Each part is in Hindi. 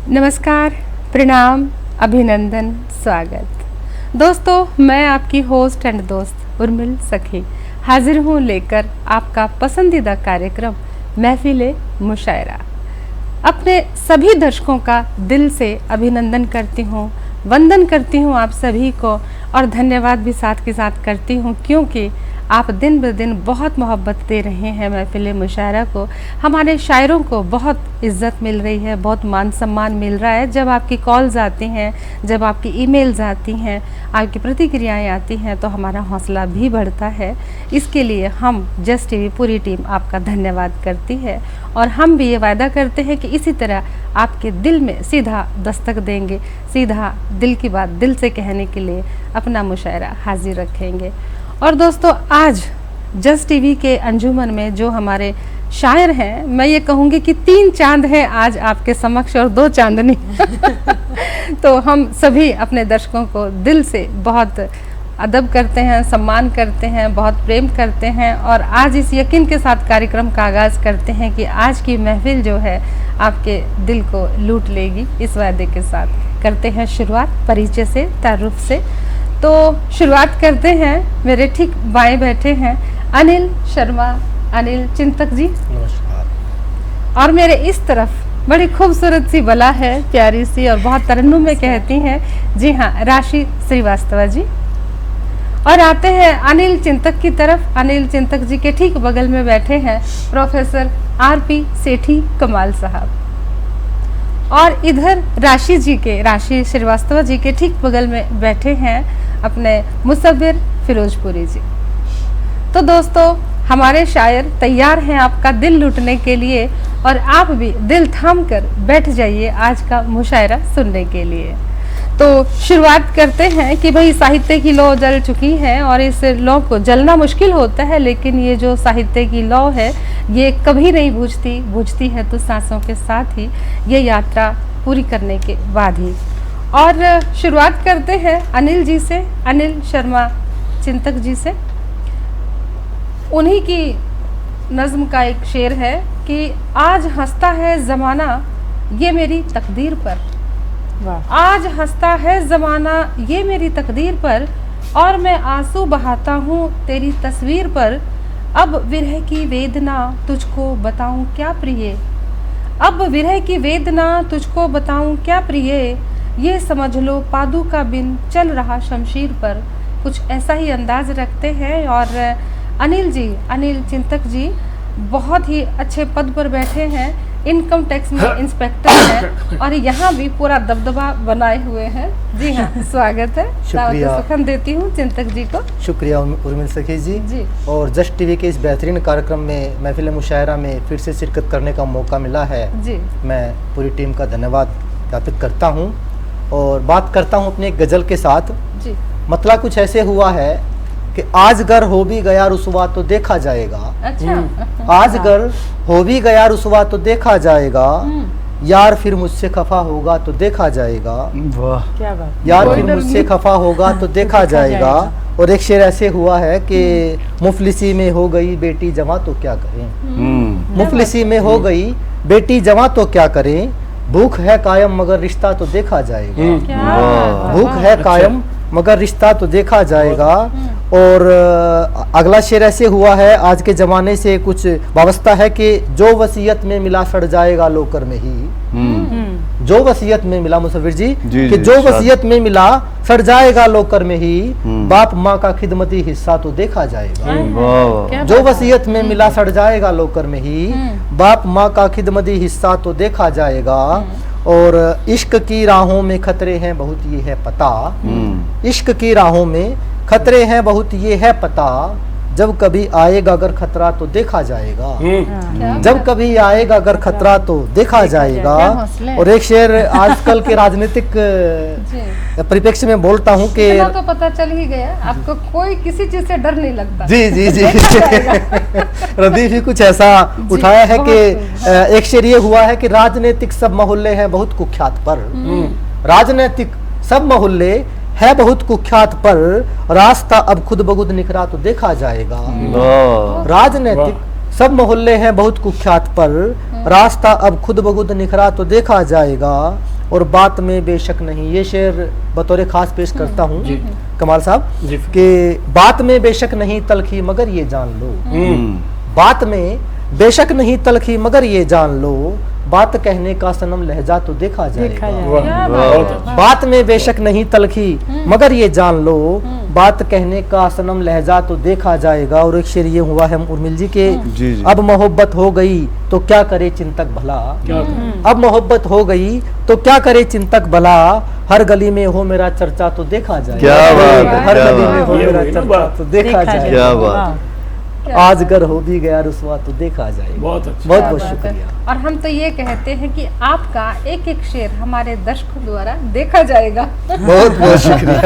नमस्कार, प्रणाम, अभिनंदन, स्वागत। दोस्तों, मैं आपकी होस्ट एंड दोस्त उर्मिल सखी हाजिर हूँ लेकर आपका पसंदीदा कार्यक्रम महफिल मुशायरा। अपने सभी दर्शकों का दिल से अभिनंदन करती हूँ, वंदन करती हूँ आप सभी को, और धन्यवाद भी साथ के साथ करती हूँ क्योंकि आप दिन ब दिन बहुत मोहब्बत दे रहे हैं महफिल मुशायरा को। हमारे शायरों को बहुत इज़्ज़त मिल रही है, बहुत मान सम्मान मिल रहा है। जब आपकी कॉल्स आती हैं, जब आपकी ईमेल्स आती हैं, आपकी प्रतिक्रियाएं आती हैं तो हमारा हौसला भी बढ़ता है। इसके लिए हम जस्ट टीवी पूरी टीम आपका धन्यवाद करती है और हम भी ये वायदा करते हैं कि इसी तरह आपके दिल में सीधा दस्तक देंगे, सीधा दिल की बात दिल से कहने के लिए अपना मुशायरा हाजिर रखेंगे। और दोस्तों, आज जस्ट टीवी के अंजुमन में जो हमारे शायर हैं, मैं ये कहूँगी कि 3 चांद हैं आज आपके समक्ष और 2 चांदनी। तो हम सभी अपने दर्शकों को दिल से बहुत अदब करते हैं, सम्मान करते हैं, बहुत प्रेम करते हैं और आज इस यकीन के साथ कार्यक्रम का आगाज़ करते हैं कि आज की महफिल जो है आपके दिल को लूट लेगी। इस वायदे के साथ करते हैं शुरुआत परिचय से, तारुफ से। तो शुरुआत करते हैं। मेरे ठीक बाएं बैठे हैं अनिल शर्मा, अनिल चिंतक जी। नमस्कार। और मेरे इस तरफ बड़ी खूबसूरत सी बला है, प्यारी सी और बहुत तरन्नुम में कहती हैं, जी हाँ, राशि श्रीवास्तव जी। और आते हैं अनिल चिंतक की तरफ। अनिल चिंतक जी के ठीक बगल में बैठे हैं प्रोफेसर आर.पी. सेठी कमाल साहब। और इधर राशि श्रीवास्तव जी के ठीक बगल में बैठे हैं अपने मुसव्विर फिरोजपुरी जी। तो दोस्तों, हमारे शायर तैयार हैं आपका दिल लूटने के लिए और आप भी दिल थाम कर बैठ जाइए आज का मुशायरा सुनने के लिए। तो शुरुआत करते हैं कि भाई साहित्य की लौ जल चुकी है और इस लौ को जलना मुश्किल होता है, लेकिन ये जो साहित्य की लौ है ये कभी नहीं बुझती है तो सांसों के साथ ही, ये यात्रा पूरी करने के बाद ही। और शुरुआत करते हैं अनिल जी से, अनिल शर्मा चिंतक जी से। उन्हीं की नज़्म का एक शेर है कि आज हंसता है ज़माना ये मेरी तकदीर पर, आज हंसता है ज़माना ये मेरी तकदीर पर, और मैं आंसू बहाता हूँ तेरी तस्वीर पर। अब विरह की वेदना तुझको बताऊँ क्या प्रिय, अब विरह की वेदना तुझको बताऊँ क्या प्रिय, ये समझ लो पादू का बिन चल रहा शमशीर पर। कुछ ऐसा ही अंदाज रखते हैं। और अनिल जी, अनिल चिंतक जी बहुत ही अच्छे पद पर बैठे हैं, इनकम टैक्स में इंस्पेक्टर हैं और यहाँ भी पूरा दबदबा बनाए हुए हैं। जी हाँ, स्वागत है। सुखन देती हूँ चिंतक जी को। शुक्रिया उर्मिल सखी जी। और जस्ट टीवी के इस बेहतरीन कार्यक्रम में महफिल मुशायरा में फिर से शिरकत करने का मौका मिला है जी। मैं पूरी टीम का धन्यवाद ज्ञापित करता हूँ और बात करता हूँ अपने गज़ल के साथ जी। मतला कुछ ऐसे हुआ है कि आज गर हो भी गया रुसवा तो देखा जाएगा। अच्छा। आज गर हो भी गया रुसवा तो देखा जाएगा, यार फिर मुझसे खफा होगा तो देखा जाएगा। वाह, क्या बात। यार फिर मुझसे खफा होगा तो देखा जाएगा। और एक शेर ऐसे हुआ है कि मुफलिसी में हो गई बेटी जवां तो क्या करें, मुफलिसी में हो गई बेटी जवां तो क्या करें, भूख है कायम मगर रिश्ता तो देखा जाएगा। भूख है कायम मगर रिश्ता तो देखा जाएगा। और अगला शेर ऐसे हुआ है, आज के ज़माने से कुछ वाबस्ता है कि जो वसीयत में मिला सड़ जाएगा लोकर में ही। जो वसीयत में मिला, मुसव्विर जी, कि जो वसीयत में मिला सड़ जाएगा लोकर में ही, बाप माँ का खिदमती हिस्सा तो देखा जाएगा। जो वसीयत में मिला सड़ जाएगा लोकर में ही, बाप माँ का खिदमती हिस्सा तो देखा जाएगा। और इश्क की राहों में खतरे हैं बहुत ये है पता, इश्क की राहों में खतरे हैं बहुत ये है पता, जब कभी आएगा अगर खतरा तो देखा जाएगा। जब कभी आएगा अगर खतरा तो देखा जाएगा। और एक शेर आजकल के राजनीतिक परिप्रेक्ष्य में बोलता हूँ कि तो पता चल ही गया आपको, कोई किसी चीज से डर नहीं लगता। जी जी जी। रदीफ ही कुछ ऐसा उठाया है कि एक शेर ये हुआ है कि राजनीतिक सब मोहल्ले हैं बहुत कुख्यात पर, राजनीतिक सब मोहल्ले है बहुत कुख्यात पर, रास्ता अब खुद बखुद निखरा तो देखा जाएगा। राजनीतिक सब मोहल्ले हैं बहुत कुख्यात पर, रास्ता अब खुद बखुद निखरा तो देखा जाएगा। और बात में बेशक नहीं। ये शेर बतौर खास पेश करता हूँ कमाल साहब कि बात में बेशक नहीं तलखी मगर ये जान लो, बात में बेशक नहीं तलखी मगर ये जान लो, बात कहने का सनम लहजा तो देखा जाएगा। बात में बेशक नहीं तलखी मगर ये जान लो, बात कहने का सनम लहजा तो देखा जाएगा। और एक शेर ये हुआ है उर्मिल जी के, अब मोहब्बत हो गई तो क्या करे चिंतक भला, अब मोहब्बत हो गई तो क्या करे चिंतक भला, हर गली में हो मेरा चर्चा तो देखा जाएगा। हर गली में हो मेरा चर्चा तो देखा जाएगा, आज अगर हो भी गया रुसवा तो देखा जाएगा। बहुत अच्छा, बहुत बहुत शुक्रिया। और हम तो ये कहते हैं कि आपका एक एक शेर हमारे दर्शकों द्वारा देखा जाएगा। बहुत बहुत शुक्रिया।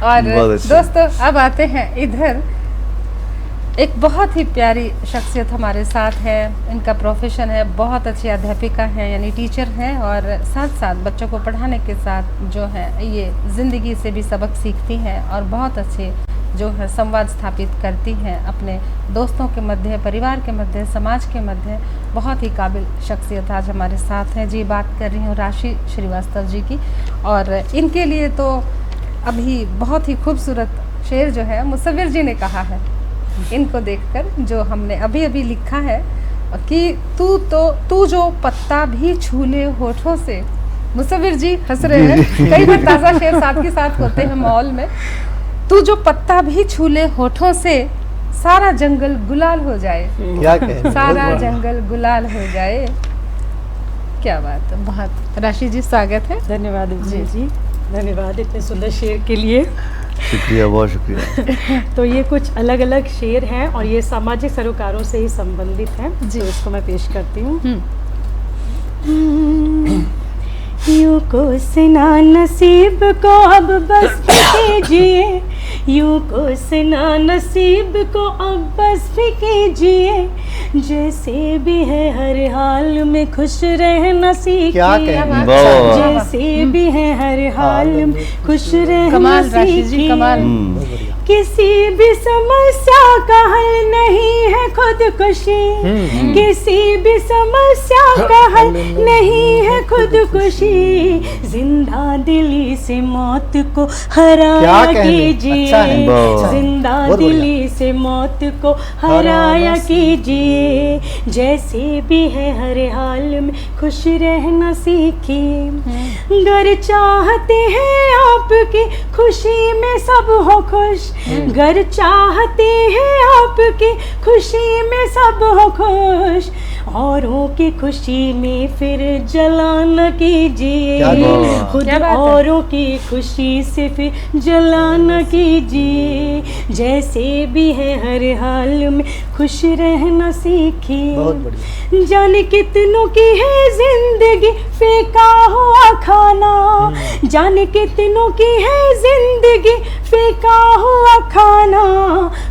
और दोस्तों अब आते हैं इधर, एक बहुत ही प्यारी शख्सियत हमारे साथ है। इनका प्रोफेशन है, बहुत अच्छी अध्यापिका है यानी टीचर हैं, और साथ साथ बच्चों को पढ़ाने के साथ जो है ये ज़िंदगी से भी सबक सीखती हैं और बहुत अच्छे जो है संवाद स्थापित करती हैं अपने दोस्तों के मध्य, परिवार के मध्य, समाज के मध्य। बहुत ही काबिल शख्सियत आज हमारे साथ हैं जी। बात कर रही हूँ राशि श्रीवास्तव जी की, और इनके लिए तो अभी बहुत ही खूबसूरत शेर जो है मुसव्विर जी ने कहा है, इनको देखकर जो हमने अभी अभी लिखा है कि तू जो पत्ता भी छू ले होठों से। मुसव्विर जी हंस रहे हैं, कई बार ताज़ा शेर साथ के साथ होते हैं माहौल में। तू जो पत्ता भी छू ले होठों से, सारा जंगल गुलाल हो जाए। क्या कहें, सारा जंगल गुलाल हो जाए। क्या बात है, बहुत। राशि जी स्वागत है। धन्यवाद जी, धन्यवाद इतने सुंदर शेर के लिए। शुक्रिया, बहुत शुक्रिया। तो ये कुछ अलग अलग शेर हैं और ये सामाजिक सरोकारों से ही संबंधित हैं जी। तो इसको मैं पेश करती हूँ। यूं को सुना नसीब को अब बस कीजिए, यूं को सुना नसीब को अब बस भी कीजिए, जैसे भी है हर हाल में खुश रहना सीखिए, जैसे भी है हर हाल में खुश रहना सीखिए। किसी भी समस्या का हल नहीं है खुदकुशी, किसी भी समस्या का हल नहीं है खुदकुशी, जिंदा दिली से मौत को हराया कीजिए, जिंदा दिली से मौत को हराया कीजिए, जैसे भी है हर हाल में खुश रहना सीखिए। गर चाहते हैं आपकी खुशी में सब हो खुश, गर चाहते हैं आपकी खुशी में सब हो खुश, औरों की खुशी में फिर जलाना कीजिए, खुद औरों की खुशी से फिर जलाना कीजिए, जैसे भी है हर हाल में खुश रहना सीखिए। जाने कितनों की है जिंदगी फेंका हुआ खाना, जाने कितनों की है जिंदगी फेंका हुआ खाना,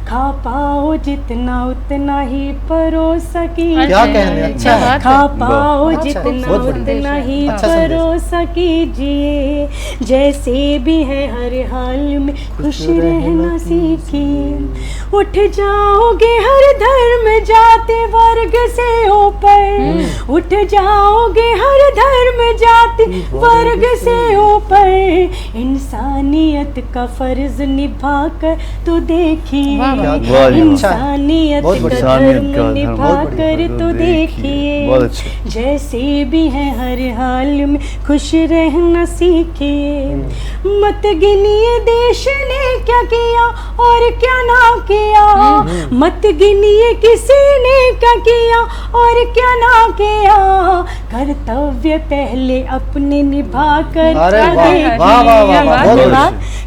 खा पाओ जितना उतना ही परोस कीजिए, खा पाओ जितना उतना ही परोस कीजिए, जैसे भी है हर हाल में खुश रहना सीखिए। उठ जाओगे हर धर्म जाति वर्ग से ऊपर, उठ जाओगे हर धर्म जाति वर्ग से ऊपर, इंसानियत का फर्ज निभा कर तो देखिए, इंसानियत का धर्म निभा कर तो देखिए, जैसे भी है हर हाल में खुश रहना सीखिए। मत गिनिए देश ने क्या किया और क्या ना किया, मत गिनिए किसी ने क्या किया और क्या ना किया, कर्तव्य पहले अपने निभा कर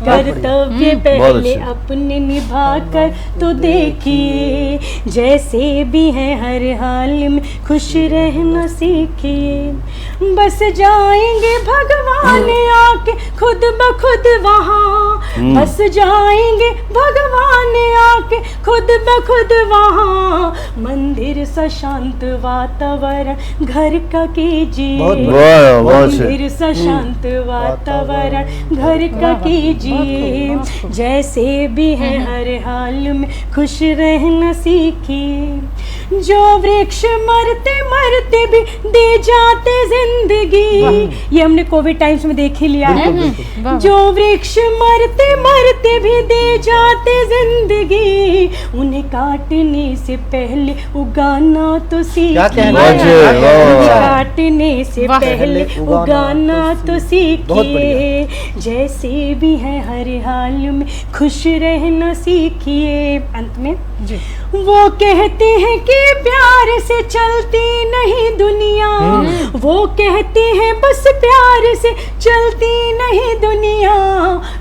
कर्तव्य पहले अपने निभा कर तो देखिए, जैसे भी है हर हाल में खुश रहना सीखिए। बस जाएंगे भगवान आके खुद ब खुद वहाँ, बस जाएंगे भगवान आके खुद ब खुद वहाँ, मंदिर सा शांत वातावरण घर का कीजिए, मंदिर सा शांत वातावरण घर का कीजिए, जैसे भी है हर हाल में खुश रहना सीखिए। जो वृक्ष मरते मरते भी दे जाते जिंदगी, ये हमने कोविड टाइम्स में देख ही लिया है। जो वृक्ष मरते मरते भी दे जाते जिंदगी, उन्हें काटने से पहले उगाना तो सीखे। काटने से पहले उगाना तो सीखिए, जैसे भी है हर हाल में खुश रहना सीखिए। अंत में जी। वो कहते हैं कि प्यार से चलती नहीं दुनिया, वो कहते हैं बस प्यार से चलती नहीं दुनिया,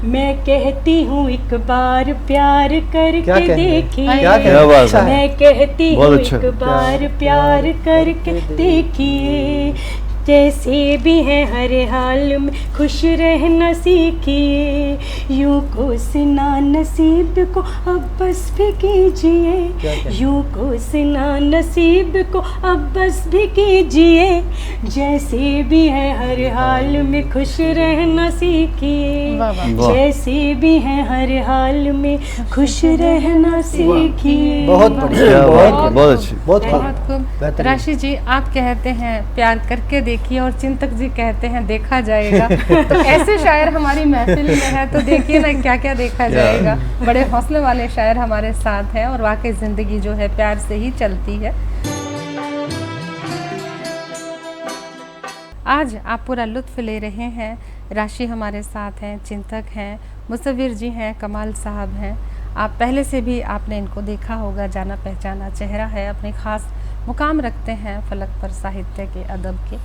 मैं कहती हूँ एक बार प्यार करके देखिए। मैं कहती हूँ एक बार प्यार करके देखिए, जैसे भी है हर हाल में खुश रहना सीखिए, यूं कोसना नसीब को अब बस भी कीजिए, यूं कोसना नसीब को अब बस भी कीजिए, जैसे भी है हर हाल में खुश रहना सीखिए, जैसे भी है हर हाल में खुश रहना सीखिए। बहुत बढ़िया, बहुत अच्छी, बहुत खूब। राशि जी आप कहते हैं प्यार करके देखिए और चिंतक जी कहते हैं देखा जाएगा। तो ऐसे शायर हमारी महफिल में है तो देखिए ना क्या क्या देखा जाएगा। बड़े हौसले वाले शायर हमारे साथ हैं और वाकई जिंदगी जो है प्यार से ही चलती है। आज आप पूरा लुत्फ ले रहे हैं। राशि हमारे साथ हैं, चिंतक हैं, मुसव्विर जी हैं, कमाल साहब हैं। आप पहले से भी आपने इनको देखा होगा, जाना पहचाना चेहरा है, अपने ख़ास मुकाम रखते हैं फलक पर साहित्य के, अदब के,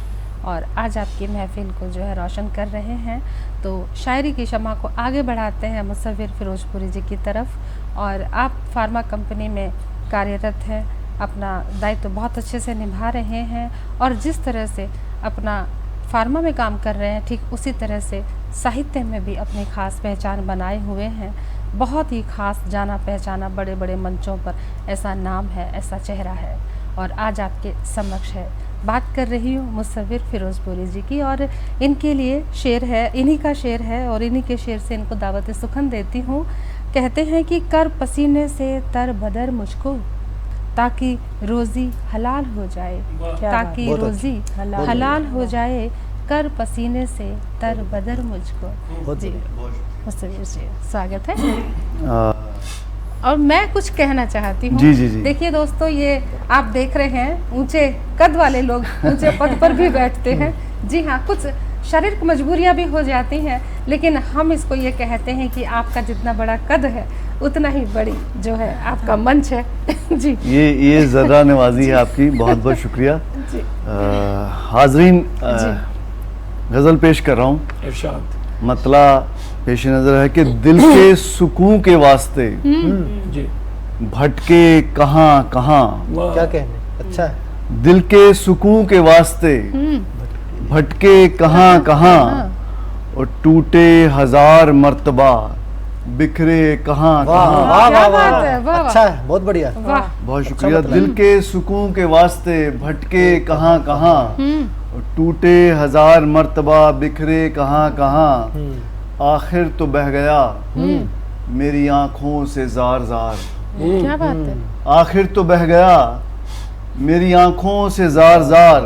और आज आपकी महफिल को जो है रोशन कर रहे हैं। तो शायरी की शमा को आगे बढ़ाते हैं मुसव्विर फिरोजपुरी जी की तरफ। और आप फार्मा कंपनी में कार्यरत हैं, अपना दायित्व बहुत अच्छे से निभा रहे हैं और जिस तरह से अपना फार्मा में काम कर रहे हैं ठीक उसी तरह से साहित्य में भी अपनी ख़ास पहचान बनाए हुए हैं। बहुत ही ख़ास जाना पहचाना बड़े बड़े मंचों पर ऐसा नाम है, ऐसा चेहरा है और आज आपके समक्ष है। बात कर रही हूँ मुसव्विर फिरोजपुरी जी की और इनके लिए शेर है, इन्हीं का शेर है और इन्हीं के शेर से इनको दावत सुखन देती हूँ। कहते हैं कि कर पसीने से तर बदर मुझको, ताकि रोज़ी हलाल हो जाए, ताकि रोज़ी हलाल हो जाए, कर पसीने से तर बदर मुझको। जी मुसव्विर जी स्वागत है। और मैं कुछ कहना चाहती हूँ। जी जी जी। देखिए दोस्तों, ये आप देख रहे हैं ऊंचे कद वाले लोग ऊंचे पद पर भी बैठते हैं। जी हाँ, कुछ शारीरिक मजबूरियाँ भी हो जाती हैं, लेकिन हम इसको ये कहते हैं कि आपका जितना बड़ा कद है उतना ही बड़ी जो है आपका मंच है। जी ये ज़रा नवाजी है आपकी, बहुत बहुत शुक्रिया। जी हाजरीन, गज़ल पेश कर रहा हूँ। इरशाद। मतला पेश नज़र है कि दिल के सुकून के वास्ते जी भटके कहाँ कहाँ, क्या कहने, अच्छा है। दिल के सुकून के वास्ते भटके कहाँ कहाँ, और टूटे हजार मर्तबा बिखरे कहाँ वाह कहाँ। वाह क्या वाह बात वाह, है, वाह, वाह। अच्छा है, बहुत बढ़िया। वाह बहुत शुक्रिया। मतलब दिल के सुकून के वास्ते भटके कहाँ कहाँ, और टूटे हजार मर्तबा बिखरे कहाँ कहाँ, आखिर तो बह गया मेरी आंखों से जार जार, क्या बात है। आखिर तो बह गया मेरी आंखों से जार जार,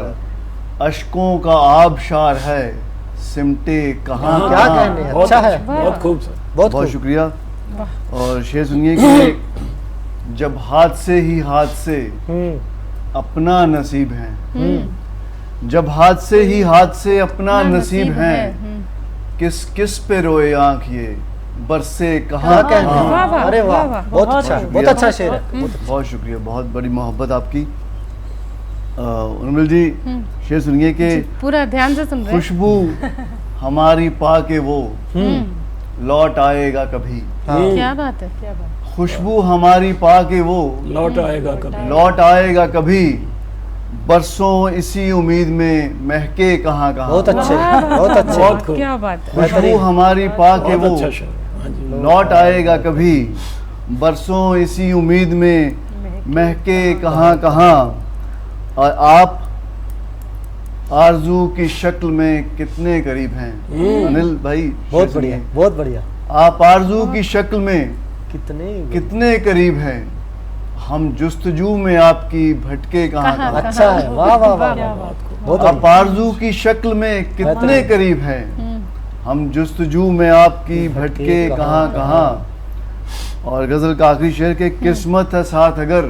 अश्कों का आबशार है सिमटे कहाँ क्या कहाँ। कहने, अच्छा है, बहुत खूब सर। बहुत बहुत खूब। शुक्रिया। और शेर सुनिए कि जब हाथ से ही हाथ से अपना नसीब है, जब हाथ से ही हाथ से अपना नसीब है, किस किस पे रोए आंख ये बरसे कहाँ क्या कहने, वाह, वाह, अरे वाह, वाह, वाह। बहुत अच्छा, बहुत अच्छा शेर है। बहुत शुक्रिया, बहुत बड़ी मोहब्बत आपकी। उर्मिल जी, शेर सुनिए कि पूरा ध्यान से सुन रहे हैं। खुशबू हमारी पा के वो लौट आएगा कभी, क्या बात है, क्या बात। खुशबू हमारी पा के वो लौट आएगा कभी, लौट आएगा कभी, बरसों इसी उम्मीद में महके कहाँ कहाँ। बहुत अच्छे, बहुत अच्छे। बहुत खूब। क्या बात है। खुशबू हमारी पा के बहुत वो अच्छा शेर। हाँ जी। लौट आएगा कभी, बरसों इसी उम्मीद में महके कहाँ कहाँ, और आप आरजू की शक्ल में कितने करीब हैं। अनिल भाई बहुत बढ़िया, बहुत बढ़िया। आप आरजू की शक्ल में कितने कितने करीब हैं, हम जुस्तजू में आपकी भटके कहाँ कहाँ। अच्छा है, वाह वाह वाह क्या वाह। बात बहुत आप आरज़ू की शक्ल में कितने करीब हैं, हम जुस्तजू में आपकी भटके कहाँ कहाँ। और गजल का आखिरी शेर के किस्मत है साथ अगर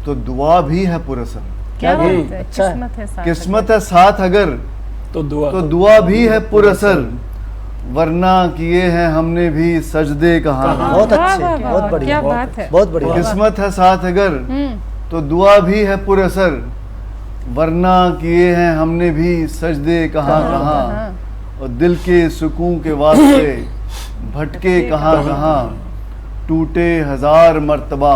तो दुआ भी है पुरअसर। क्या बात है, अच्छा है। किस्मत है साथ। किस्मत है साथ अगर तो दुआ तो दुआ भी है पुरअसर, वरना किए हैं हमने भी सजदे कहाँ। बहुत वाह, अच्छे, वाह, वाह, बहुत बढ़िया, क्या बहुत बात है। बहुत बढ़िया। किस्मत है साथ अगर तो दुआ भी है पुरअसर, वरना किए हैं हमने भी सजदे कहाँ कहाँ। और दिल के सुकून के वास्ते भटके कहाँ कहाँ, टूटे हजार मरतबा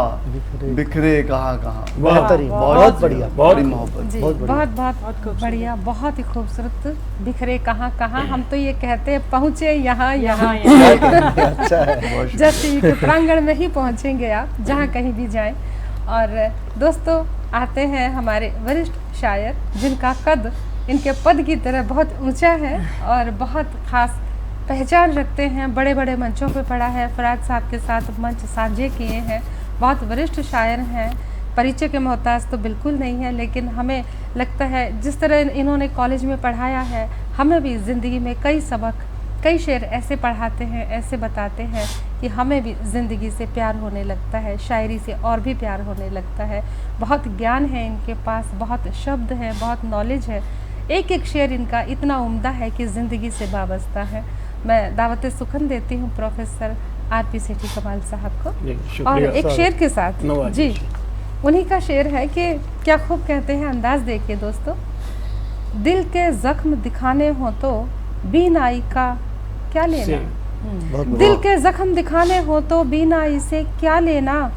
बिखरे कहाँ कहाँ। बेहतरीन, बहुत बढ़िया, बहुत बड़ी मोहब्बत। जी, बहुत बढ़िया। बहुत बढ़िया, बहुत ही खूबसूरत। बिखरे कहाँ कहाँ, हम तो ये कहते हैं पहुँचे यहाँ यहाँ। अच्छा है। जैसे के प्रांगण में ही पहुँचेंगे आप, जहाँ कहीं भी जाएं। और दोस्तों आते हैं हमारे वरिष्ठ शायर, जिनका कद इनके पद की तरह बहुत ऊंचा है और बहुत खास पहचान रखते हैं। बड़े बड़े मंचों पे पड़ा है, फराज साहब के साथ मंच साझे किए हैं। बहुत वरिष्ठ शायर हैं, परिचय के मोहताज तो बिल्कुल नहीं है, लेकिन हमें लगता है जिस तरह इन्होंने कॉलेज में पढ़ाया है, हमें भी ज़िंदगी में कई सबक, कई शेर ऐसे पढ़ाते हैं, ऐसे बताते हैं कि हमें भी ज़िंदगी से प्यार होने लगता है, शायरी से और भी प्यार होने लगता है। बहुत ज्ञान है इनके पास, बहुत शब्द हैं, बहुत नॉलेज है। एक एक शेर इनका इतना उम्दा है कि ज़िंदगी से वाबस्ता है। मैं दावत सुखन देती हूँ प्रोफेसर आर.पी. सेठी कमाल साहब को। जी, और शुक्रिया। एक शेर के साथ नवाज़िश। जी, उन्हीं का शेर है कि क्या खूब कहते हैं, अंदाज देखिए दोस्तों। दिल के जख्म दिखाने हो तो बीनाई का क्या लेना, से बहुत दिल के जख्म दिखाने हो तो बीनाई से क्या लेना,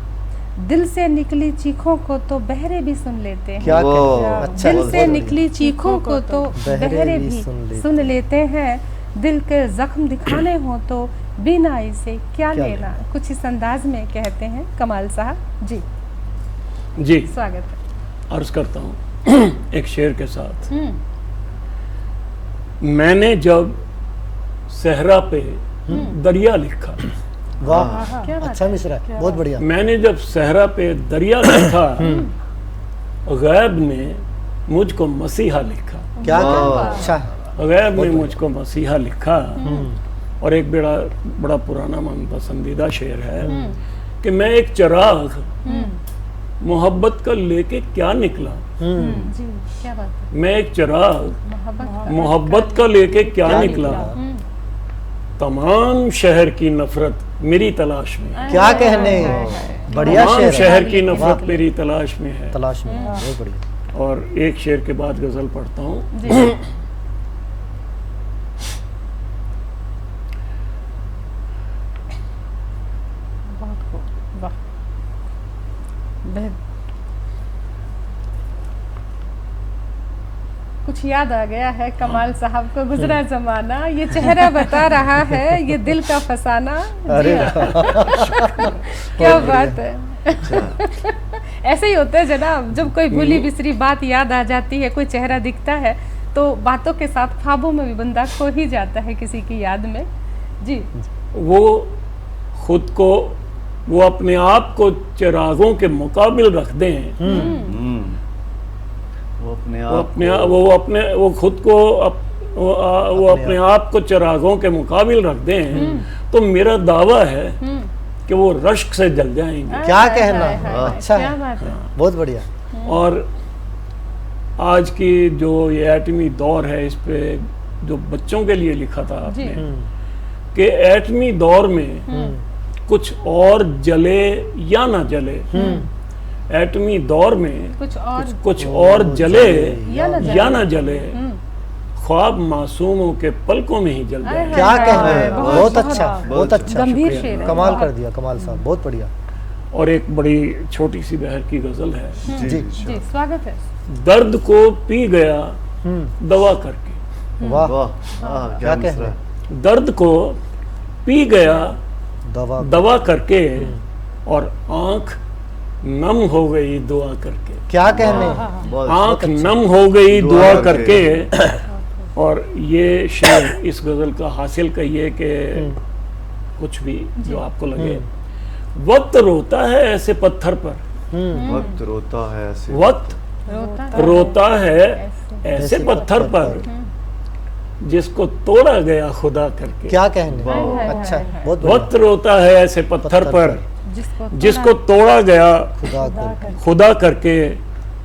दिल से निकली चीखों को तो बहरे भी सुन लेते हैं। क्या वो, कहते हैं? अच्छा, दिल बहुत से बढ़िया। निकली चीखों को तो बहरे भी सुन लेते हैं, दिल के जख्म दिखाने हो तो बीनाई से क्या क्या लेना। कुछ इस अंदाज में कहते हैं कमाल साहब जी। जी स्वागत है। अर्ज करता हूँ एक शेर के साथ। मैंने जब सहरा पे दरिया लिखा, वाह, क्या बात अच्छा मिसरा है, बहुत बढ़िया। मैंने जब सहरा पे दरिया लिखा, गैब ने मुझको मसीहा लिखा, क्या कहते हैं? अच्छा है। गैब ने मुझको मसीहा लिखा। और एक बड़ा पुराना मन पसंदीदा शेर है कि मैं एक चिराग मोहब्बत का लेके क्या निकला, जी, क्या बात है। मैं एक चिराग मोहब्बत मोहब्बत का लेके क्या निकला, तमाम शहर की नफरत मेरी तलाश में है, क्या कहने, बढ़िया तमाम शेर है। शहर की नफरत मेरी तलाश में है। तलाश में, बहुत बढ़िया। और एक शेर के बाद गजल पढ़ता हूँ। जी, बहुत खूब, वाह, कुछ याद आ गया है कमाल साहब को, गुजरा जमाना, ये चेहरा बता रहा है, ये दिल का फसाना। अरे क्या बात है। ऐसे ही होता है जनाब, जब कोई भूली बिसरी बात याद आ जाती है, कोई चेहरा दिखता है, तो बातों के साथ ख्वाबों में भी बंदा खो ही जाता है किसी की याद में। जी, वो खुद को, वो अपने आप को चिरागों के मुकाबिल रख दें, वो अपने वो आप अपने वो खुद को वो अपने आप को चिरागों के मुकाबिल रख दें, तो मेरा दावा है कि वो रश्क से जल जाएंगे। क्या कहना, अच्छा क्या है, बात है। बहुत बढ़िया। और आज की जो ये एटमी दौर है, इस पे जो बच्चों के लिए लिखा था जी, आपने कि एटमी दौर में कुछ और जले या ना जले, एटमी दौर में कुछ और जले या ना जले, ख्वाब मासूमों के पलकों में ही जल जाए। क्या कहना है, बहुत बहुत अच्छा, बहुत अच्छा, गंभीर शुक्रिया। शेर है। कमाल बहुत। कर दिया कमाल साहब, बहुत बढ़िया। और एक बड़ी छोटी सी बहर की गजल है। जी, जी, स्वागत है। दर्द को पी गया दवा करके, वाह, वाह, क्या क्या कह मिसरा। रहे, दर्द को पी गया दवा, दवा करके, और आंख नम हो गई दुआ करके, क्या कहने, बहुत आंख नम हो गई दुआ दुआ करके। और ये शेर इस गजल का हासिल कहिए कि कुछ भी जो आपको लगे, वक्त रोता है ऐसे पत्थर पर, वक्त रोता है ऐसे, वक्त रोता है ऐसे पत्थर पर जिसको तोड़ा गया खुदा करके। क्या कहने, अच्छा, बहुत बढ़िया। वक्त रोता है ऐसे पत्थर पर जिसको जिसको तोड़ा गया खुदा को। खुदा करके,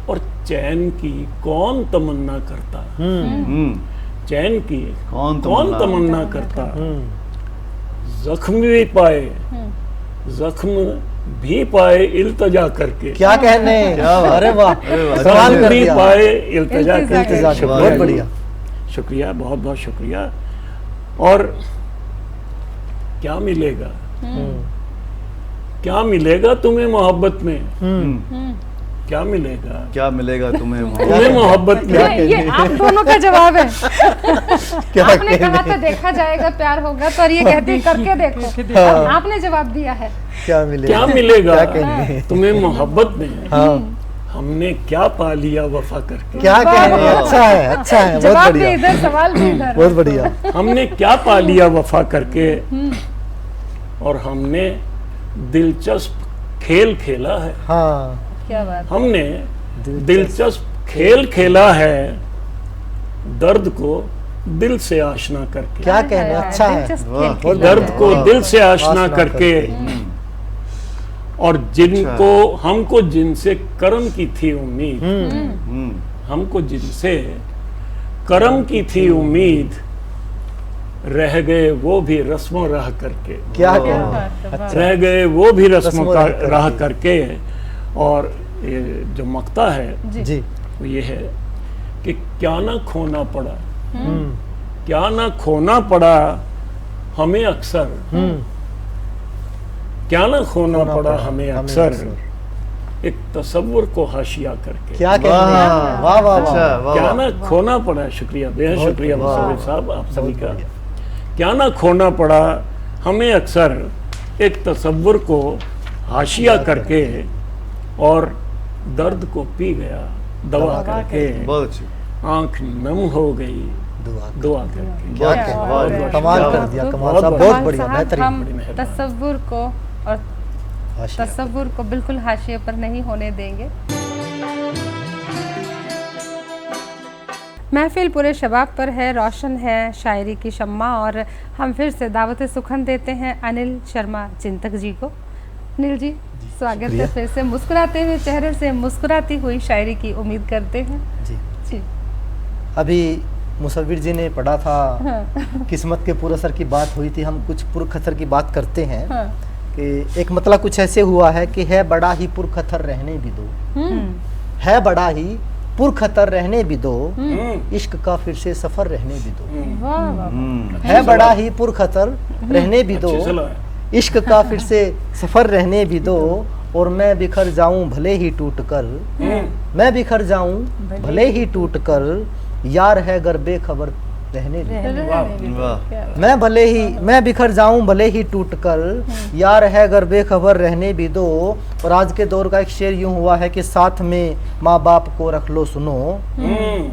और चैन की कौन तमन्ना करता, चैन की कौन तमन्ना करता। जख्म भी पाए, जख्म भी पाए इल्तजा करके, क्या कहने, अरे वाह, कमाल जख्म कर भी दिया। पाए इल्तजा इल्तिजा करके। इंतजार कर, बहुत बढ़िया। शुक्रिया, बहुत बहुत शुक्रिया। और क्या मिलेगा, क्या मिलेगा तुम्हें मोहब्बत में, क्या मिलेगा, क्या मिलेगा तुम्हें तुम्हें मोहब्बत में। ये आप दोनों का जवाब है। क्या आपने कहा था देखा जाएगा प्यार होगा, तो और ये कहते हैं करके देखो। अब आपने जवाब दिया है। क्या मिलेगा, क्या मिलेगा क्या कहने, तुम्हें मोहब्बत में, हाँ, हमने क्या पा लिया वफा करके। क्या कहने, अच्छा है, अच्छा है, बहुत जवाब भी बढ़िया, इधर, सवाल भी इधर। बहुत बढ़िया। हमने क्या पा लिया वफा करके, और हमने दिलचस्प खेल खेला है, हाँ, क्या बात। हमने दिलचस्प खेल खेला है, दर्द को दिल से आशना करके, क्या कहने, अच्छा है, दिलचस्प वाह, खेल बहुत खेला दर्द है। को दिल से आशना आशना करके। और जिनको हमको जिनसे करम की थी उम्मीद, हमको जिनसे करम की थी उम्मीद, रह गए वो भी रस्मों राह करके, क्या क्या कहने, बात है, वाह। रह गए वो भी रस्मों रस्मों का राह राह करके। और ये जो मक्ता है जी, वो ये है कि क्या ना खोना पड़ा, क्या ना खोना पड़ा हमें अक्सर, क्या ना खोना पड़ा हमें अक्सर, एक तसव्वुर को हाशिया करके। क्या कहने, वाह वाह वाह, अच्छा, वाह, क्या वाह। ना खोना पड़ा, शुक्रिया, बेहद बहुत शुक्रिया बढ़िया। मुसव्विर साहब आप सभी बहुत का। बढ़िया। क्या ना खोना पड़ा हमें अक्सर, एक तसव्वुर को हाशिया करके, और दर्द को पी गया दवा करके, बहुत अच्छी, आंख नम हो गई दुआ, दुआ करके। क्या बहुत- कहने, बहुत- कमाल बहुत- कर दिया, कमाल बहुत साहब, बढ़िया। बहुत बढ़िया, साहब, बेहतरीन, हम बड़ी मेहरबानी। तसव्वुर को और हाशिया। तसव्वुर को बिल्कुल हाशिए पर नहीं होने देंगे। महफिल पूरे शबाब पर है, रोशन है शायरी की शम्मा, और हम फिर से दावत सुखन देते हैं अनिल शर्मा चिंतक जी को। अनिल जी, स्वागत है शुक्रिया। फिर से। मुस्कुराते हुए चेहरे से मुस्कुराती हुई शायरी की उम्मीद करते हैं जी, जी। अभी मुसव्विर जी ने पढ़ा था, हाँ, किस्मत के पुरअसर की बात हुई थी, हम कुछ पुरखतर की बात करते हैं हाँ, कि एक मतलब कुछ ऐसे हुआ है कि है बड़ा ही पुरखतर रहने भी दो, है बड़ा ही पुरखतर रहने भी दो, इश्क का फिर से सफर रहने भी दो, वाह वाह, है बड़ा ही पुरखतर रहने भी दो, अच्छी सलाह है। इश्क का फिर से सफर रहने भी दो, और मैं बिखर जाऊं भले ही टूट कर, मैं बिखर जाऊं भले ही टूट कर, यार है गर बेखबर रहने दो, वाह, मैं बिखर जाऊं भले ही टूट कर, यार है गर बेखबर रहने भी दो। और आज के दौर का एक शेर यूं हुआ है कि साथ में माँ बाप को रख लो सुनो,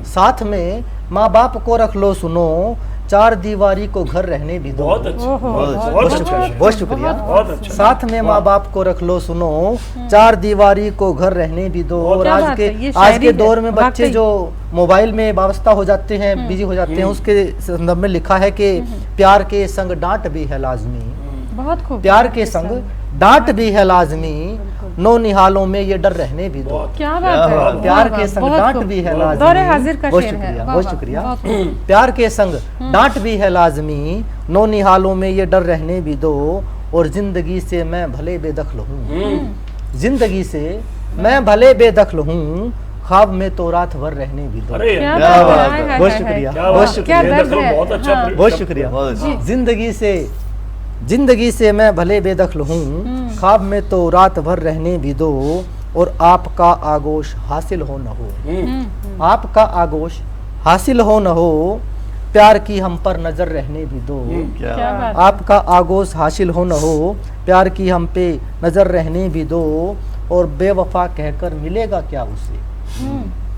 साथ में माँ बाप को रख लो सुनो, चार दीवारी को घर रहने भी दो। बहुत अच्छा, ओहो, बहुत बहुत बहुत शुक्रिया, अच्छा, बहुत शुक्रिया। बहुत अच्छा। साथ में माँ बाप को रख लो सुनो, चार दीवारी को घर रहने भी दो। और क्या आज बात के है, ये आज शायरी के है, दौर में बच्चे वाकई। जो मोबाइल में वाबस्ता हो जाते हैं, बिजी हो जाते हैं, उसके संदर्भ में लिखा है कि प्यार के संग डांट भी है लाजमी, बहुत खूब। प्यार के संग डांट भी है लाजमी, नो निहालों में ये डर रहने भी दो। क्या बात है, बात है। प्यार वाह, के वाह, संग बहुत डांट खूब। भी है लाजमी। दौरे हाजिर का बहुत शेर है, शुक्रिया, वाह, बहुत वाह, शुक्रिया। बहुत खूब। प्यार के संग डांट भी है लाजमी, नो निहालों में ये डर रहने भी दो, और जिंदगी से मैं भले बेदखल हूँ, जिंदगी से मैं भले बेदखल हूँ, ख्वाब में तो रात भर रहने भी दो। अरे क्या यार, बात बात है, है, हाय, हाय, बहुत हाय, शुक्रिया, क्या बहुत बात है, शुक्रिया, क्या दर्द है, बहुत अच्छा, हाँ। बहुत शुक्रिया। बहुत अच्छा। जिंदगी से मैं भले बेदखल हूँ, ख्वाब में तो रात भर रहने भी दो, और आपका आगोश हासिल हो न हो, आपका आगोश हासिल हो न हो, प्यार की हम पर नजर रहने भी दो। क्या क्या बात। आपका आगोश हासिल हो न हो, प्यार की हम पे नजर रहने भी दो, और बेवफा कहकर मिलेगा क्या उसे,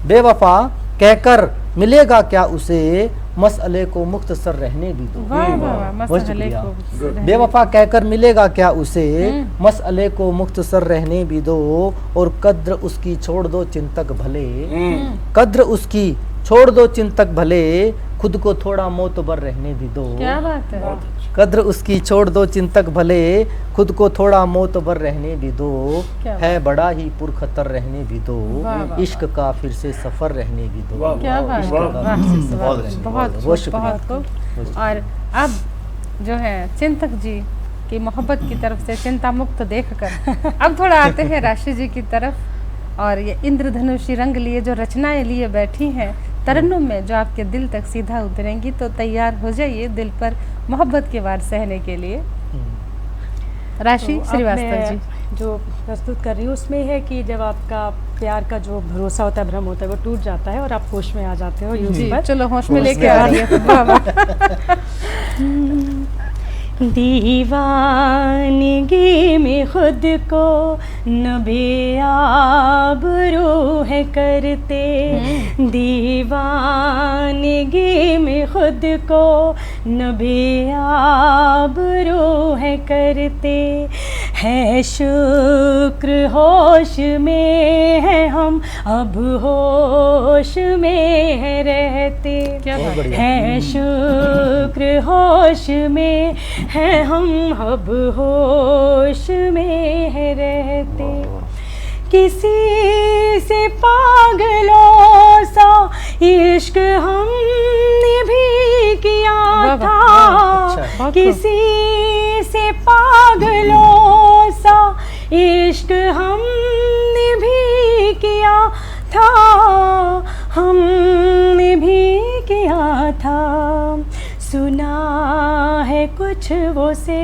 बेवफा कहकर मिलेगा क्या उसे, मसले को मुख्तसर रहने भी दो। वाह वाह वाह, बहुत मसले शुक्रिया। को बेवफा कहकर मिलेगा क्या उसे, मसले को मुख्तसर रहने भी दो, और कद्र उसकी छोड़ दो चिंतक भले, कद्र उसकी छोड़ दो चिंतक भले, खुद को थोड़ा मोतबर रहने भी दो। क्या बात है। कद्र उसकी छोड़ दो चिंतक भले, खुद को थोड़ा मोतबर रहने भी दो, क्या है बड़ा ही पुरखतर रहने भी दो, वाह, वाह, इश्क का फिर से सफर रहने भी दो। वाह, क्या बात है, वाह, वाह, बहुत अच्छी, बहुत बहुत खूब, शुक्रिया। बहुत खूब। और अब जो है चिंतक जी की मोहब्बत की तरफ से चिंता मुक्त देखकर अब थोड़ा आते हैं राशि जी की तरफ, और ये इंद्रधनुषी रंग लिए जो रचनाएं लिए बैठी हैं तरन्नुम में, जो आपके दिल तक सीधा उतरेंगी, तो तैयार हो जाइए दिल पर मोहब्बत के वार सहने के लिए। राशि तो अब श्रीवास्तव मैं जी। जो प्रस्तुत कर रही हूँ उसमें है कि जब आपका प्यार का जो भरोसा होता है, भ्रम होता है, वो टूट जाता है और आप होश में आ जाते हो यूं जी पर। चलो होश में होश लेके में आ आ रही है। वाह, वाह। दीवानगी में खुद को न बेआबरू है करते, दीवानगी में खुद को न बेआबरू है करते, है शुक्र होश में है हम अब होश में है रहते, क्या बात बढ़िया। है शुक्र होश में है हम अब होश में है रहते, किसी से पागलों सा इश्क हमने भी किया वाह, था, अच्छा। किसी से पागलों सा इश्क हमने भी किया था, हमने भी किया था, सुना है कुछ वो से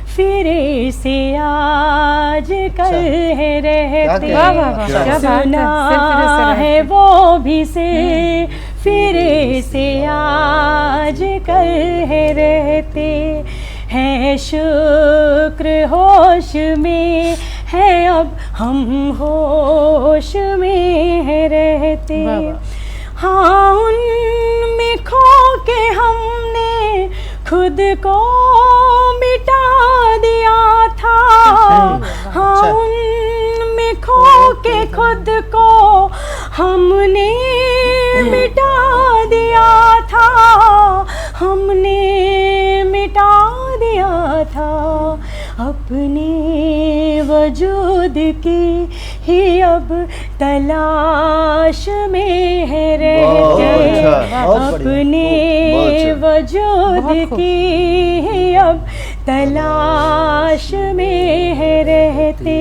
फिरे से आज कल है रहते, वाह, वाह, वाह, क्या बात है। सुना सिरफिरे से रहते। है वो भी से फिरे से आज कल है रहते, है शुक्र होश में है अब हम होश में है रहते, वाह, वाह। हाँ उनमें खो के हमने खुद को मिटा दिया था, हाँ उनमें खो के खुद को हमने मिटा दिया था, हमने मिटा दिया था, अपने वजूद की ही अब तलाश में है रहते, अपने वजूद बहुत खूब। की ही अब तलाश में है रहते,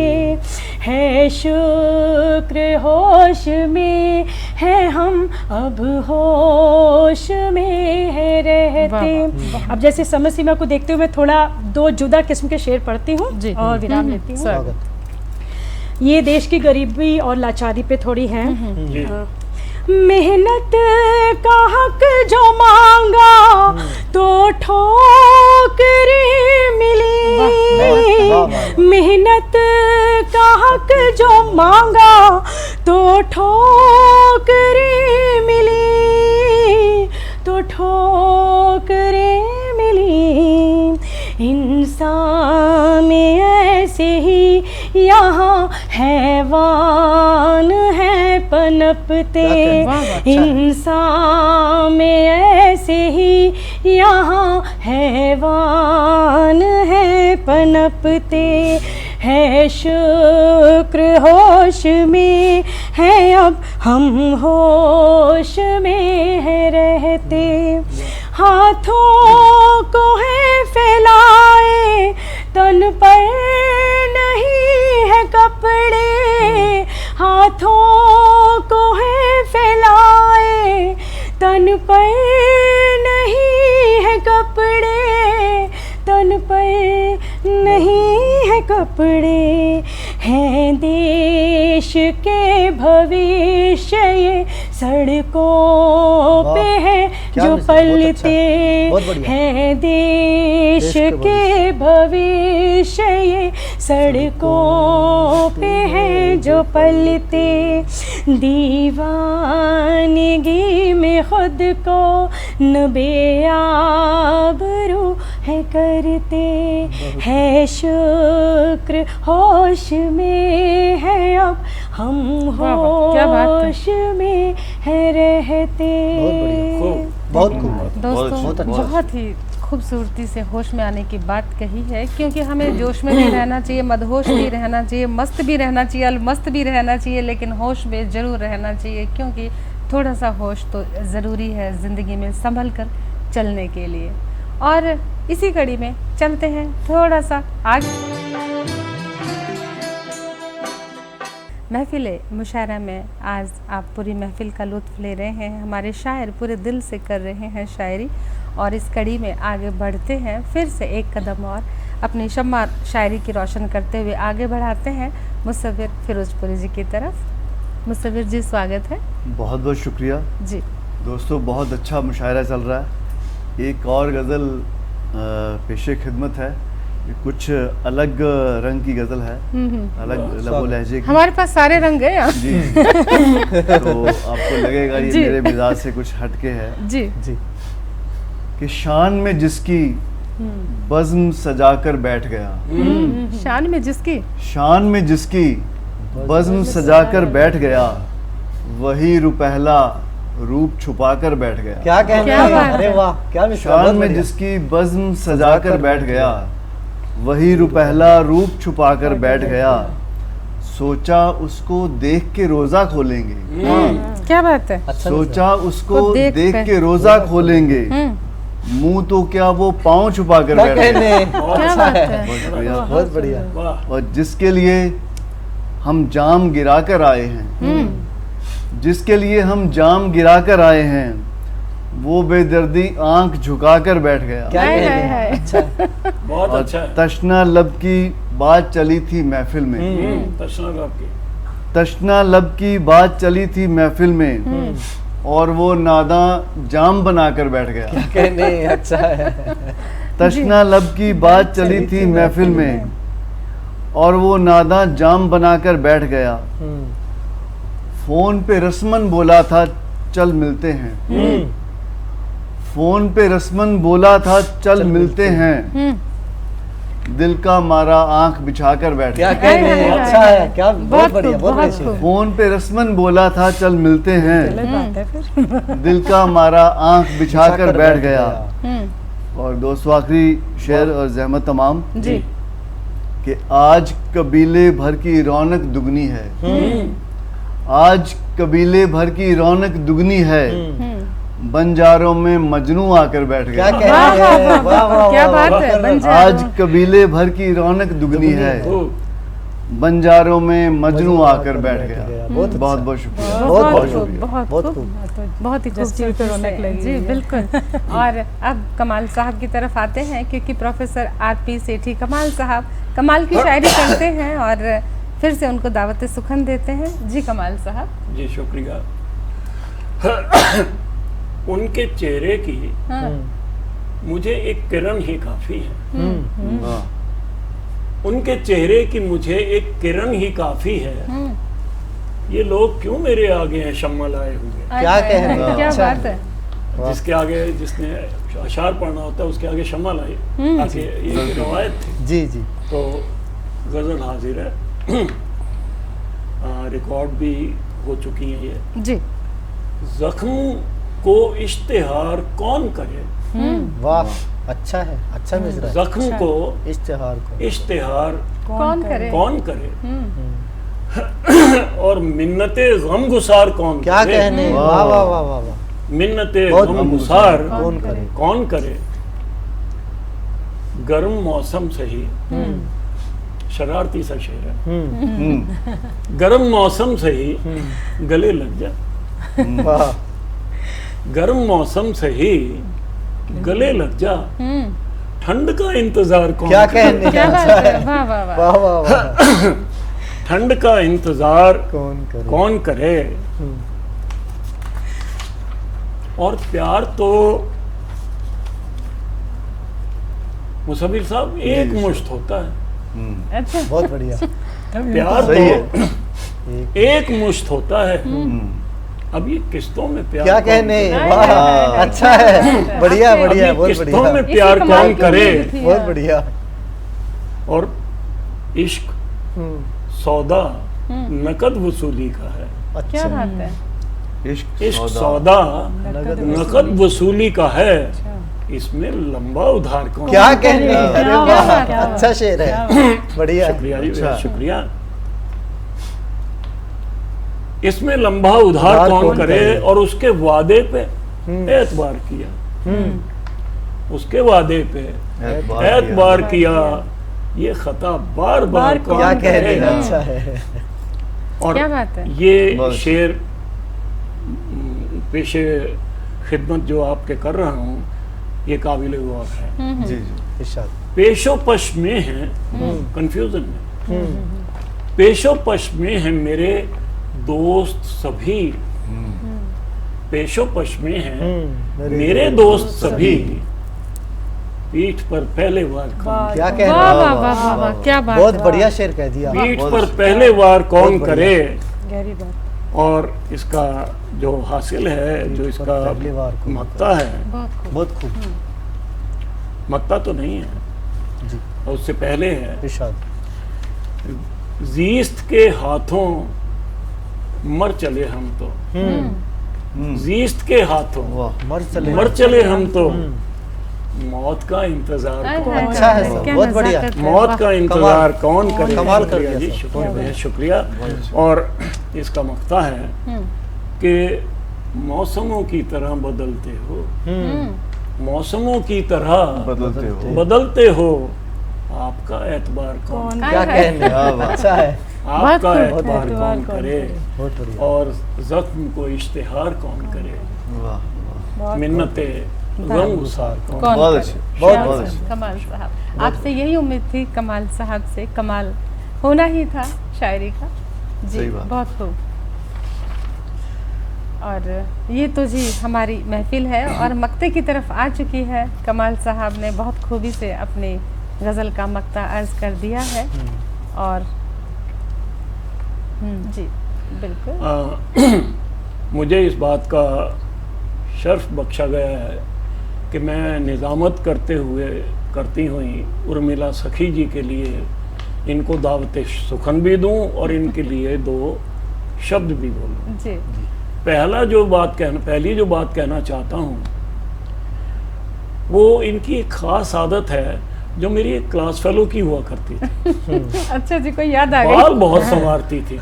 है शुक्र होश में है हम अब होश में है रहते। अब जैसे समय सीमा को देखते हुए मैं थोड़ा दो जुदा किस्म के शेर पढ़ती हूँ जी। और विराम लेती हूँ। स्वागत। ये देश की गरीबी और लाचारी पे थोड़ी है। जी। मेहनत का हक जो मांगा तो ठोकरें मिली, मेहनत का हक जो मांगा तो ठोकरें मिली, तो ठोकरें मिली, इंसान में ऐसे ही यहाँ हैवान है पनपते, इंसान में ऐसे ही यहाँ हैवान है पनपते, है शुक्र होश में है अब हम होश में है रहते, हाथों को है फैलाए तन पर नहीं है कपड़े, हाथों को है फैलाए तन पर नहीं है कपड़े, तन पर नहीं है कपड़े, हैं देश के भविष्य ये सड़कों पे है जो पलते, हैं देश के भविष्य ये सड़कों पे हैं जो पलते, दीवानगी में खुद को न बेआबरू है करते, है शुक्र होश में है अब हम वाह, क्या बात है। होश में है रहते। बहुत खूब दोस्तों बहुत अच्छा। बहुत ही खूबसूरती से होश में आने की बात कही है, क्योंकि हमें जोश में भी रहना चाहिए, मदहोश भी रहना चाहिए, मस्त भी रहना चाहिए, अलमस्त भी रहना चाहिए, लेकिन होश में ज़रूर रहना चाहिए, क्योंकि थोड़ा सा होश तो ज़रूरी है ज़िंदगी में संभल कर चलने के लिए। और इसी कड़ी में चलते हैं थोड़ा सा आगे। महफिल मुशायरा में आज आप पूरी महफिल का लुत्फ़ ले रहे हैं, हमारे शायर पूरे दिल से कर रहे हैं शायरी, और इस कड़ी में आगे बढ़ते हैं फिर से एक कदम और अपनी शम्मा शायरी की रोशन करते हुए आगे बढ़ाते हैं मुसव्विर फिरोजपुरी जी की तरफ। मुसव्विर जी स्वागत है। बहुत बहुत शुक्रिया जी दोस्तों, बहुत अच्छा मुशायरा चल रहा है। एक और गज़ल पेशे खिदमत है, ये कुछ अलग रंग की गज़ल है, अलग लबो लहजे की। हमारे पास सारे रंग है यहाँ। जी तो आपको लगेगा ये जी। मेरे मिजाज से कुछ हटके है जी जी कि शान में जिसकी बज़्म सजाकर बैठ गया, शान में जिसकी शान में जिसकी बज़्म सजाकर बैठ गया, वही रुपहला रूप छुपाकर बैठ गया। क्या कहना क्या है, बात अरे है। वाह क्या विचार, शान बहुत में बढ़िया। जिसकी बज़्म सजाकर बैठ गया, वही रुपहला रूप छुपाकर बैठ गया, सोचा उसको देख के रोजा खोलेंगे, क्या बात है। अच्छा सोचा उसको को देख देख कर- के रोजा खोलेंगे, मुंह तो क्या वो पाँव छुपाकर क्या बैठ गया। कहने, क्या अच्छा बात है, है। बहुत शुक्रिया। बहुत बढ़िया। वाह, और जिसके लिए हम जाम गिराकर आए हैं, जिसके लिए हम जाम गिराकर आए हैं, वो बेदर्दी आंख झुकाकर बैठ गया। क्या हाय, कहने, हाय, हाय। अच्छा बहुत और अच्छा है। तशना लब की बात चली थी महफिल में, तशना आपकी तशना लब की बात चली थी महफिल में, और वो नादा जाम बनाकर बैठ गया। कहने, अच्छा है। तशना लब की बात चली थी महफिल में, और वो नादा जाम बनाकर बैठ गया, फोन पे रस्मन बोला था चल मिलते हैं, फोन पे रस्मन बोला था चल मिलते हैं, दिल का मारा आंख बिछाकर बैठ क्या गया। कहने, हाय, हाय, अच्छा हाय। है, क्या बहुत बहुत बढ़िया, खूब, बहुत बहुत बढ़िया। खूब। फोन पे रस्मन बोला था चल मिलते हैं, बात है फिर। दिल का मारा आंख बिछाकर बैठ गया। और दोस्तों आखिरी शेर और जहमत तमाम जी कि आज कबीले भर की रौनक दुगनी है, आज कबीले भर की रौनक दुगनी है, बंजारों में मजनू आकर बैठ क्या गया। कहने, वाह, वाह, वाह, वाह, वाह, क्या वाह, बात वाह, है, वाह। बंजारों। आज कबीले भर की रौनक दुगनी है, खूब, बंजारों में मजनू आकर बैठ गया। बहुत बहुत अच्छा। बहुत शुक्रिया। बहुत बहुत खूब, खूब, बहुत बहुत खूब, खूब। बहुत ही जस्टिस खूबसूरती पे रौनक से। लगी जी हुई है। बिल्कुल। और अब कमाल साहब की तरफ आते हैं, क्योंकि प्रोफेसर आरपी सेठी कमाल साहब कमाल की शायरी करते हैं, और फिर से उनको दावत सुखन देते हैं। जी कमाल साहब। जी शुक्रिया। उनके चेहरे की हाँ, मुझे एक किरण ही काफी है, वाह। उनके चेहरे की मुझे एक किरण ही काफी है, ये लोग क्यों मेरे आगे हैं शम्मा लाए हुए। हाय, क्या हाय, कहने, हाय, क्या अच्छा। बात है। जिसके आगे जिसने अशार पढ़ना होता है उसके आगे शम्मा लाए, ताकि ये एक रवायत थी। जी जी तो गजल हाजिर है, रिकॉर्ड भी हो चुकी है ये। जी जख्म को इश्तिहार कौन करे, वाह, अच्छा है, अच्छा मिसरा है। जख्म को इश्तिहार को इश्तिहार कौन करे। कौन करे, और मिन्नते गम गुसार कौन क्या करे, कहने, वाह। वाह वाह वाह वाह वाह। मिन्नते बहुत गम गुसार कौन करे। कौन करे, गर्म मौसम से ही, शरारती सा शेर है, गर्म मौसम से ही गले लग जा, वाह, गर्म मौसम से ही गले लग जा, ठंड का इंतजार कौन क्या करे, कहने, क्या बात अच्छा है। है। वाह वाह वाह। वाह वाह वाह। ठंड का इंतजार कौन करे। कौन करे, और प्यार तो मुसव्विर साहब एक जी, मुश्त होता है, अच्छा, बहुत बढ़िया। प्यार सही तो एक मुश्त होता है। अब ये किस्तों में प्यार क्या कौन कहने, करे? वाह, अच्छा है, बढ़िया अब बढ़िया, ये बहुत किस्तों बढ़िया, में प्यार इससे कमाल कौन की करे? उम्मीद थी, बहुत हाँ। बढ़िया। और इश्क सौदा नकद वसूली का है। क्या अच्छा, बात है। इश्क सौदा नगद नकद वसूली का है, इसमें लंबा उधार कौन क्या करे? कहने, अरे क्या वाह, बात, क्या बात। अच्छा शेर है, बढ़िया। शुक्रिया जी, अच्छा। शुक्रिया। इसमें लंबा उधार उधार कौन कौन करे? करे? और उसके वादे पे एतबार किया, उसके वादे पे एतबार किया, ये खता बार बार कौन क्या कहने, करे? अच्छा है। और क्या बात है। ये बहुत शेर पेशे खिदमत जो आपके कर रहा हूँ, ये काबिल गौर है। जी जी। इरशाद। पेशो पश में है, कंफ्यूजन में, पेशो पश में है मेरे दोस्त सभी, पेशो पश में है मेरे दोस्त सभी, पीठ पर पहले वार कौन, क्या वाह कहने, वाह वाह वाह वाह, क्या बात बहुत है। बढ़िया शेर कह दिया। पीठ बहुत पर अच्छा। पहले वार कौन बहुत बढ़िया। करे? गहरी बात, और इसका जो हासिल है, जो इसका पहली वार कौन मक्ता है, बहुत खूब। बहुत खूब, मक्ता तो नहीं है, जी, और उससे पहले है, इरशाद। जीस्त के हाथों मर चले हम तो, जीस्त के हाथों वाह, मर चले हम तो, मौत का इंतजार हाय, कौन हाय, अच्छा है हाय, सब, क्या बहुत बढ़िया। नजाकत है, मौत वाह। का इंतजार कौन करे? कमाल कर शुक्रिया दिया जी, सब, शुक्रिया, बहुत बहुत शुक्रिया। और इसका मक्ता है कि मौसमों की तरह बदलते हो, मौसमों की तरह बदलते हो, आपका एतबार कौन करे? क्या कहने, क्या बात। अच्छा है, आपका खूब, एतबार एतबार कौन कौन करे? बहुत बढ़िया। और जख्म को इश्तिहार कौन करे? वाह, मिन्नते गम गुसार कौन कौन बहुत करे? अच्छे, बहुत क्या अच्छे। बात, कमाल साहब, आपसे यही उम्मीद थी कमाल साहब से, कमाल होना ही था शायरी का जी, सही बात। बहुत खूब। और ये तो जी हमारी महफिल है और मक्ते की तरफ आ चुकी है। कमाल साहब ने बहुत खूबी से अपनी गज़ल का मक्ता अर्ज कर दिया है और जी बिल्कुल। मुझे इस बात का शर्फ बख्शा गया है कि मैं निज़ामत करती हुई उर्मिला सखी जी के लिए इनको दावत सुखन भी दूं और इनके लिए दो शब्द भी बोलूं। जी पहली जो बात कहना चाहता हूं, वो इनकी एक ख़ास आदत है जो मेरी एक क्लास फेलो की हुआ करती थी। अच्छा जी, कोई याद आ बाल गई? बहुत संवारती थी।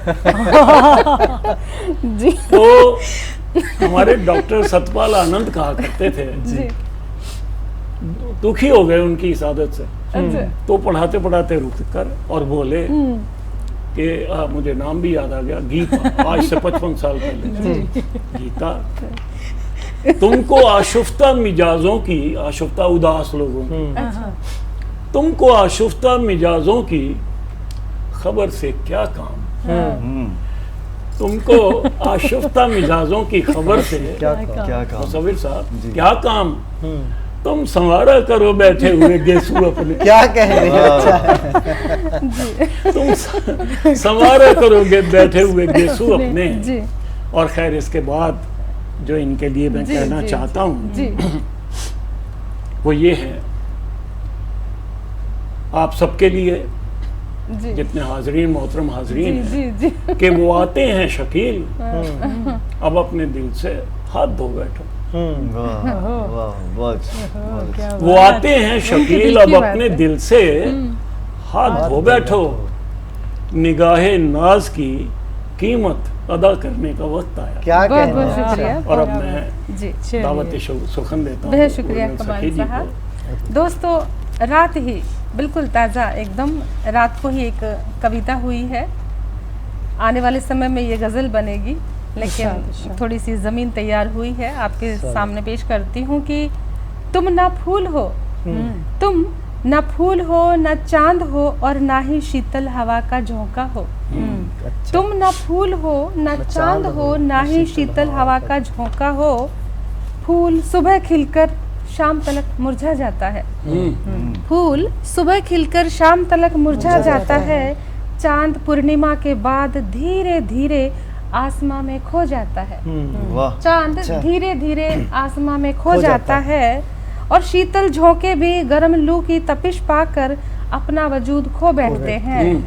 जी तो हमारे डॉक्टर सतपाल आनंद कहा करते थे, जी दुखी हो गए उनकी इस आदत से, अच्छा तो पढ़ाते पढ़ाते रुक कर और बोले कि मुझे नाम भी याद आ गया, गीता, आज से 55 साल पहले, गीता, तुमको आशुफ्ता मिजाजों की, आशुफ्ता उदास लोगों की, तुमको आशुफ्ता मिजाजों की खबर से क्या काम, तुमको आशुफ्ता मिजाजों की खबर से क्या कहा? क्या कहा? मुसव्विर साहब क्या काम, तुम संवारा करो बैठे हुए गेसू अपने, क्या कहने, अच्छा है, तुम संवारा करोगे बैठे हुए गेसू अपने। जी और खैर इसके बाद जो इनके लिए मैं जी, कहना जी, चाहता हूँ जी वो ये है, आप सबके लिए जी जितने हाजरीन मोहतरम हाजरीन जी हैं, जी जी कि वो आते हैं शकील, अब अपने दिल से हाथ धो बैठो, वाह, वाह, बहुत अच्छे, बहुत अच्छे। वो आते हैं शकील, अब की बात अपने है। दिल से हाथ धो बैठो, निगाहे नाज की कीमत अदा करने का वक्त आया। क्या बहुत कहने, बहुत शुक्रिया। और अब मैं जी दावत सुखन देता हूँ बेहद शुक्रिया उर्मिला कमाल सखी जी साहब। को। दोस्तों, रात ही बिल्कुल ताज़ा एकदम रात को ही एक कविता हुई है, आने वाले समय में ये गज़ल बनेगी, लेकिन थोड़ी सी ज़मीन तैयार हुई है, आपके सामने पेश करती हूँ कि तुम ना फूल हो, तुम ना फूल हो, ना चांद हो और ना ही शीतल हवा का झोंका हो, अच्छा, तुम ना फूल हो, ना चांद हो, ना ही शीतल हवा का झोंका हो, फूल सुबह खिलकर शाम तलक मुरझा जाता है। फूल सुबह खिलकर शाम तलक मुरझा जाता है। चांद पूर्णिमा के बाद धीरे धीरे आसमां में खो जाता है। वाह। चांद धीरे धीरे आसमां में खो जाता है और शीतल झोंके भी गर्म लू की तपिश पाकर अपना वजूद खो बैठते हैं।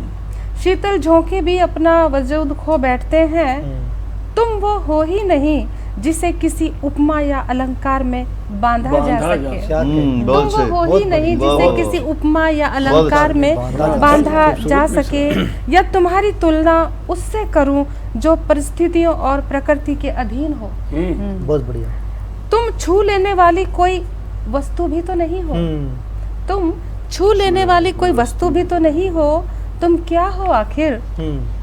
शीतल झोंके भी अपना वजूद खो बैठते हैं। तुम वो हो ही नहीं जिसे किसी उपमा या अलंकार में बांधा जा सके। तुम वो हो ही नहीं जिसे किसी उपमा या अलंकार में बांधा जा सके, या तुम्हारी तुलना उससे करूं जो परिस्थितियों और प्रकृति के अधीन हो। बहुत बढ़िया। तुम छू लेने वाली कोई वस्तु भी तो नहीं हो। तुम छू लेने वाली कोई वस्तु भी तो नहीं हो। तुम क्या हो आखिर?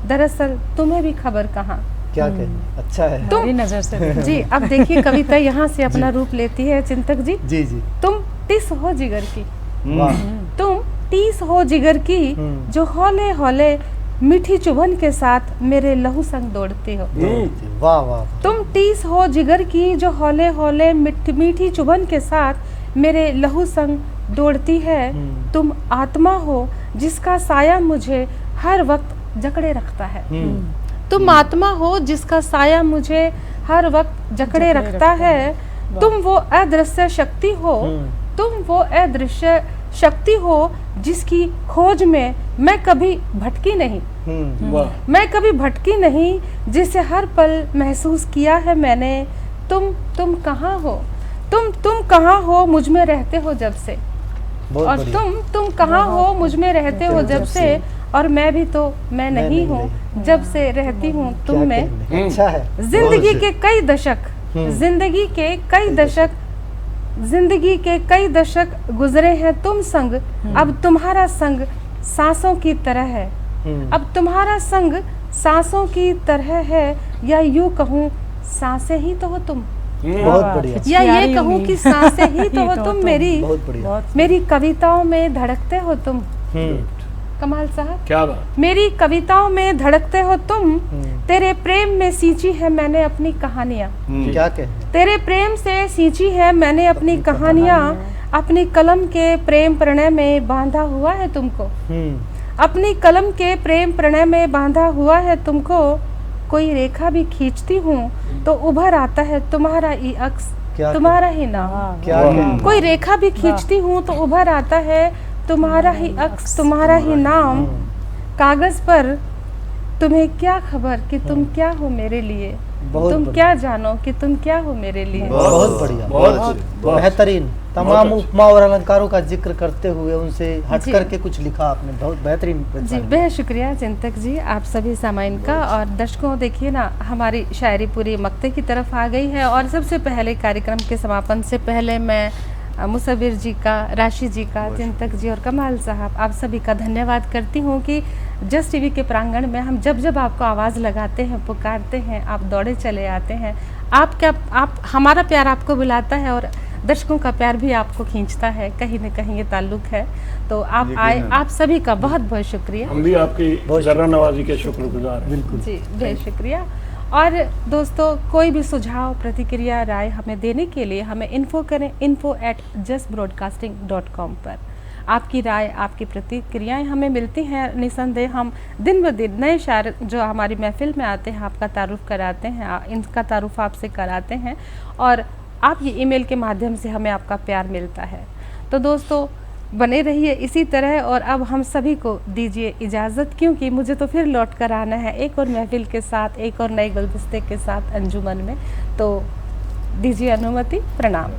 दरअसल तुम्हें भी खबर कहाँ। क्या कहें, अच्छा है। तुम नजर से जी अब देखिए कविता यहाँ से अपना रूप लेती है चिंतक जी। जी जी। तुम टिस हो जिगर की। वाह। तुम टीस हो जिगर की जो हौले हौले मीठी चुभन के साथ मेरे लहू संग दौड़ती हो। वाह वाह। तुम टीस हो जिगर की जो हौले हौले मीठी चुभन के साथ मेरे लहू संग दौड़ती है। तुम आत्मा हो जिसका साया मुझे हर वक्त जकड़े रखता है। तुम आत्मा हो जिसका साया मुझे हर वक्त जकड़े रखता है। तुम वो अदृश्य शक्ति हो। तुम वो अदृश्य शक्ति हो जिसकी खोज में मैं कभी भटकी नहीं। मैं कभी भटकी नहीं, जिसे हर पल महसूस किया है मैंने। तुम कहाँ हो? तुम कहाँ हो मुझ में रहते हो जब से। और तुम कहाँ हो मुझ में रहते हो जब से, और मैं भी तो मैं नहीं हूँ जब से रहती हूँ तुम में। अच्छा है। जिंदगी के कई दशक जिंदगी के कई दशक गुजरे हैं तुम संग। अब तुम्हारा संग सांसों की तरह है। अब तुम्हारा संग सांसों की तरह है, या यूं कहूँ सांसें ही तो हो तुम। बहुत बढ़िया। या ये कहूँ कि सांसें ही तो हो तुम मेरी। बहुत बढ़िया। मेरी कविताओं में धड़कते हो तुम। कमाल साहब, क्या बात। मेरी कविताओं में धड़कते हो तुम। तेरे प्रेम में सींची है मैंने अपनी कहानियाँ। क्या कहें। तेरे प्रेम से सींची है मैंने अपनी कहानियाँ। अपनी कलम के प्रेम प्रणय में बांधा हुआ है तुमको। अपनी कलम के प्रेम प्रणय में बांधा हुआ है तुमको। कोई रेखा भी खींचती हूँ तो उभर आता है तुम्हारा ही अक्स, तुम्हारा ही नाम। क्या कोई रेखा भी खींचती हूँ तो उभर आता है तुम्हारा ही अक्स, तुम्हारा ही नाम। कागज पर तुम्हें क्या खबर कि तुम क्या हो मेरे लिए। तुम क्या जानो कि तुम क्या हो मेरे लिए। बहुत बढ़िया, बहुत बेहतरीन। तमाम उपमा और अलंकारों का जिक्र करते हुए उनसे हट करके कुछ लिखा आपने, बहुत बेहतरीन। जी बेहद शुक्रिया चिंतक जी, आप सभी सामाइन का। और दर्शकों देखिए ना, हमारी शायरी पूरी मक्ते की तरफ आ गई है। और सबसे पहले कार्यक्रम के समापन से पहले मैं मुसव्विर जी का, राशि जी का, चिंतक जी और कमाल साहब, आप सभी का धन्यवाद करती हूँ कि जस्ट टीवी के प्रांगण में हम जब आपको आवाज़ लगाते हैं, पुकारते हैं, आप दौड़े चले आते हैं। आप हमारा प्यार आपको बुलाता है और दर्शकों का प्यार भी आपको खींचता है, कहीं न कहीं ये ताल्लुक है। तो आप आए, आप सभी का बहुत बहुत शुक्रिया। हम भी आपकी ज़र्रा नवाजी के शुक्रगुजार हैं। बिल्कुल जी, बेहद शुक्रिया। और दोस्तों, कोई भी सुझाव, प्रतिक्रिया, राय हमें देने के लिए हमें इन्फो करें info@justbroadcasting.com पर। आपकी राय, आपकी प्रतिक्रियाएं हमें मिलती हैं। निसंदेह हम दिन ब दिन नए शायर जो हमारी महफिल में आते हैं, आपका तारुफ कराते हैं, इनका तारुफ आपसे कराते हैं, और आप ये ईमेल के माध्यम से हमें आपका प्यार मिलता है। तो दोस्तों, बने रहिए इसी तरह। और अब हम सभी को दीजिए इजाज़त, क्योंकि मुझे तो फिर लौट कर आना है एक और महफिल के साथ, एक और नए गुलदस्ते के साथ अंजुमन में। तो दीजिए अनुमति। प्रणाम।